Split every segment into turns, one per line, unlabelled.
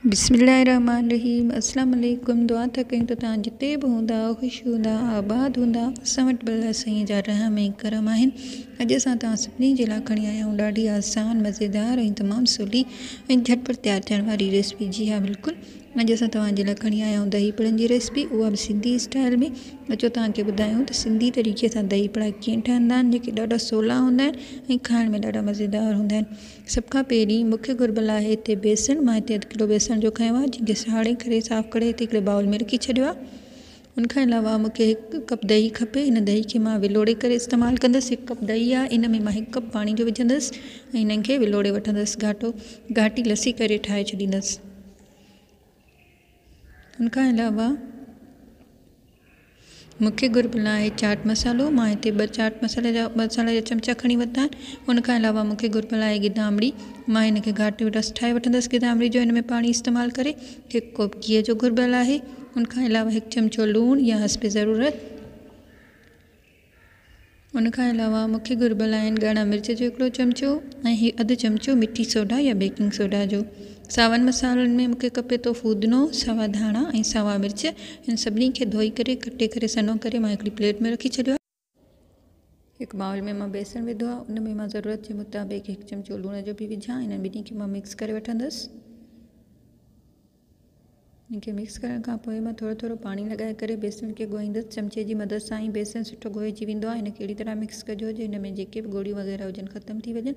बिस्मिल्लाहिर्रहमानिर्रहीम। अस्सलाम वालेकुम। दुआ था कयूं त तव्हां जिते बि हूंदा ख़ुशि हूंदा आबाद हूंदा। असां वटि भला साईं जा रहम ऐं करम आहिनि। अॼु असां तव्हां सभिनी जे लाइ खणी आया आहियूं ॾाढी आसान मज़ेदार ऐं तमामु सवली ऐं झटपट तयारु थियण वारी रेसिपी। जी हा बिल्कुलु, अॼु असां तव्हांजे लाइ खणी आया आहियूं दही पड़नि जी रेसिपी, उहा बि सिंधी स्टाइल में। अचो तव्हांखे ॿुधायूं त सिंधी तरीक़े सां दही पड़ा कीअं ठहंदा आहिनि, जेके ॾाढा सवला हूंदा आहिनि ऐं खाइण में ॾाढा मज़ेदार हूंदा आहिनि। सभ खां पहिरीं मूंखे घुर्बल आहे हिते बेसण। मां हिते 1 किलो बेसण जो खयों आहे, जंहिंखे साड़े करे साफ़ु करे हिते हिकिड़े बाउल में रखी छॾियो आहे। उनखां अलावा मूंखे 1 कप दही खपे। इन दही खे मां विलोड़े करे इस्तेमालु कंदसि। 1 कप दही आहे, इन में मां 1 कप पाणी जो विझंदसि ऐं इन्हनि खे विलोड़े वठंदसि। घाटी लसी करे ठाहे छॾींदसि। उनखां अलावा मूंखे घुर्बल आहे चाट मसालो। मां हिते 2 चाट मसाला जा चमचा खणी वरिता आहिनि। उनखां अलावा मूंखे घुर्बल आहे गिदामिड़ी। मां हिनखे घाटो रस ठाहे वठंदसि गिदामिड़ी जो, हिन में पाणी इस्तेमालु करे। 1 कोप गिह जो घुर्बल आहे। उनखां अलावा 1 चमचो लूणु या हस्बे ज़रूरत। उनखां अलावा मूंखे घुर्बल आहिनि ॻाढ़ा मिर्च जो 1 चमचो ऐं 1/2 चमचो मिठी सोडा या बेकिंग सोडा जो। सावनि मसालनि में मूंखे खपे थो फूदनो, सावा धाणा ऐं सावा मिर्च। इन सभिनी खे धोई करे कटे करे सनो करे मां हिकिड़ी प्लेट में रखी छॾियो आहे। 1 बाउल में मां बेसण विधो आहे। उन में मां ज़रूरत जे मुताबिक़ 1 चमचो लूण जो बि विझां। इन्हनि ॿिन्ही खे मां मिक्स करे वठंदसि। इनखे मिक्स करण खां पोइ मां थोरो पाणी लॻाए करे बेसण खे ॻोहींदसि। चमचे जी मदद सां ई बेसण सुठो ॻोहिजी वेंदो आहे। इनखे अहिड़ी तरह मिक्स कजो जो हिन में जेके बि ॻोड़ियूं वग़ैरह हुजनि ख़तमु थी वञनि।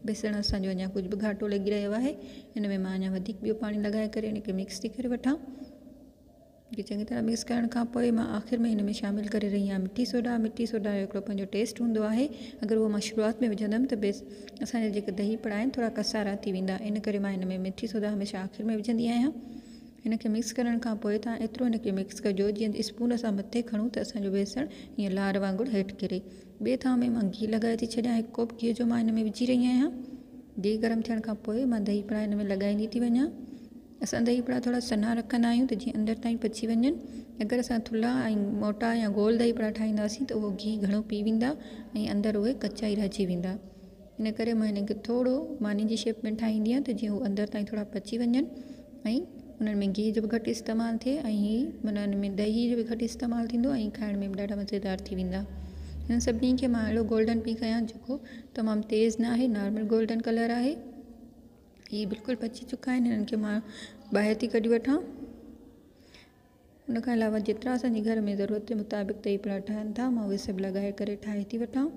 बेसण असांजो अञा कुझु बि घाटो लॻी रहियो आहे। हिन में मां अञा वधीक ॿियो पाणी लॻाए करे इनखे मिक्स थी करे वठां। इनखे चङी तरह मिक्स करण खां पोइ मां आख़िर में हिन में शामिलु करे रही आहियां मिठी सोडा। मिठी सोडा जो हिकिड़ो पंहिंजो टेस्ट हूंदो आहे। अगरि उहो मां शुरूआति में विझंदमि त असांजा जेके दही पड़ा आहिनि थोरा कसारा थी वेंदा। इन करे मां हिन में मिठी सोडा हमेशह आख़िर में विझंदी आहियां। हिनखे मिक्स करण खां पोइ तव्हां एतिरो हिनखे मिक्स कजो जीअं स्पून सां मथे खणूं त असांजो बेसण हीअं लार वांगुरु हेठि किरे। ॿिए थां में मां घी लॻाए थी छॾियां। 1 कोप घी जो मां हिन में विझी रही आहियां। घी गरम थियण खां पोइ मां दही पड़ा हिन में लॻाईंदी थी वञां। असां दही पड़ा थोरा सन्हा रखंदा आहियूं त जीअं अंदरि ताईं पची वञनि। अगरि असां थुल्हा ऐं मोटा या गोल दही पड़ा ठाहींदासीं त उहो घी घणो पी वेंदा ऐं अंदरि उहे कचा ई रहिजी वेंदा। इन करे मां हिनखे थोरो मानी जी शेप में ठाहींदी आहियां त जीअं उहे अंदरि ताईं थोरा पची वञनि ऐं उन्हनि में घी जो बि घटि इस्तेमालु थिए ऐं माना उन में दही जो बि घटि इस्तेमालु थींदो ऐं खाइण में बि ॾाढा मज़ेदार थी वेंदा। हिन सभिनी खे मां अहिड़ो गोल्डन पी कयां जेको तमामु तेज़ न आहे, नॉर्मल गोल्डन कलर आहे। हीअ बिल्कुलु पची चुका आहिनि। हिननि खे मां ॿाहिरि थी कढी वठां। उनखां अलावा जेतिरा असांजे घर में ज़रूरत जे मुताबिक़ दही पड़ा ठहनि था, मां उहे सभु लॻाए करे ठाहे थी वठां।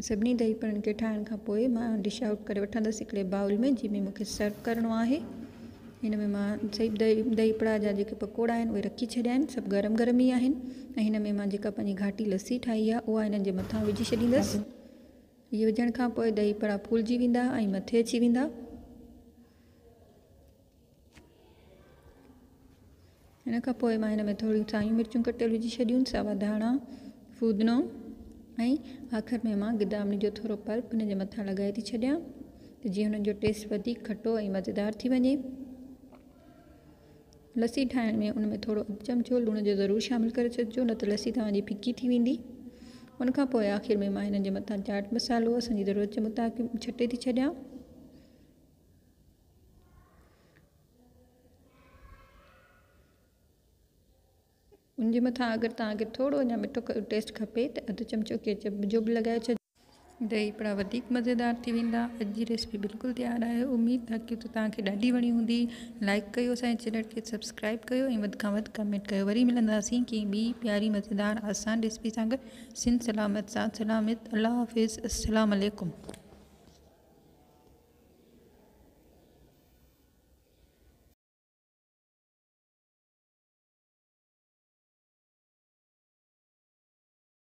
सभिनी दही पड़नि खे ठाहिण खां पोइ मां डिश आउट करे वठंदसि हिकिड़े बाउल में, जंहिंमें मूंखे सर्व करिणो आहे। हिन में मां सही दही पड़ा जा जेके पकोड़ा आहिनि उहे रखी छॾिया आहिनि। सभु गरम गरम ई आहिनि ऐं हिन में मां जेका पंहिंजी घाटी लस्सी ठाही आहे उहा हिननि जे मथां विझी छॾींदसि। इहे विझण खां पोइ दही पड़ा फूलजी वेंदा ऐं मथे अची वेंदा। हिन खां पोइ मां हिन में थोरियूं सायूं मिर्चूं कटियल विझी छॾियूं, सावा धाणा, फूदनो ऐं आख़िर में मां गिदामिड़ी जो थोरो पल्प हिन जे मथां लॻाए थी छॾियां त जीअं हुननि जो टेस्ट वधीक खटो ऐं मज़ेदार थी वञे। लस्सी ठाहिण में उन में थोरो 1 चमचो लूण जो ज़रूरु शामिलु करे छॾिजो, न त लस्सी तव्हांजी फिकी थी वेंदी। उनखां पोइ आख़िर में मां हिननि जे मथां चाट मसालो असांजी ज़रूरत जे मुताबिक़ छटे थी छॾियां। उनजे मथां अगरि तव्हांखे थोरो अञा मिठो टेस्ट खपे त 1/2 चमचो केचप जो बि लॻाए छॾियो। दही पड़ा वधीक मज़ेदार थी वेंदा। अॼु जी रेसिपी बिल्कुलु तयारु आहे। उमेदु आहे कि तव्हांखे ॾाढी वणी हूंदी। लाइक कयो, असांजे चैनल खे सब्सक्राइब कयो ऐं वधि खां वधि कमेंट कयो। वरी मिलंदासीं कंहिं ॿी प्यारी मज़ेदार आसान रेसिपी सां गॾु। सिंध सलामत, साथ सलामत। अल्लाह हाफ़िज़। अस्सलाम वालेकुम।